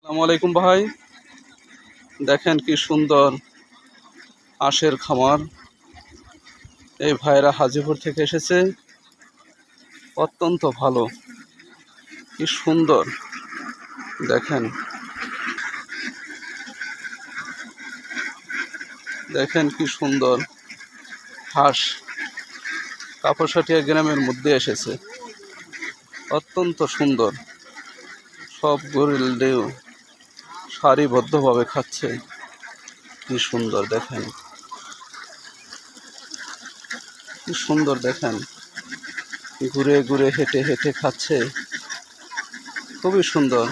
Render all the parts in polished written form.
আসসালামু আলাইকুম ভাই, দেখেন কি সুন্দর হাঁসের খামার। এই ভাইরা হাজিপুর থেকে এসেছে, অত্যন্ত ভালো, কি সুন্দর। দেখেন দেখেন কি সুন্দর হাঁস কাপড়সাটিয়া গ্রামের মধ্যে এসেছে, অত্যন্ত সুন্দর। সব গরিলদেও সারিবদ্ধভাবে খাচ্ছে, কি সুন্দর। দেখেন কি সুন্দর, দেখেন ঘুরে ঘুরে হেঁটে হেঁটে খাচ্ছে, খুবই সুন্দর।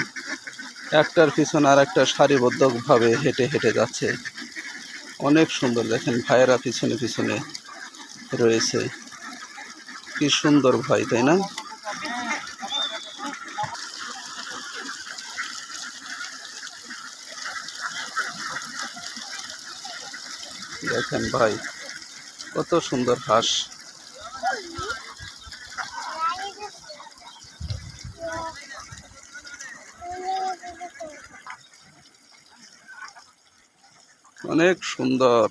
একটার পিছনে আর একটা সারিবদ্ধভাবে হেঁটে হেঁটে যাচ্ছে, অনেক সুন্দর। দেখেন ভাইয়েরা পিছনে পিছনে রয়েছে, কি সুন্দর ভাই, তাই না? দেখেন ভাই, কত সুন্দর হাঁস। অনেক সুন্দর।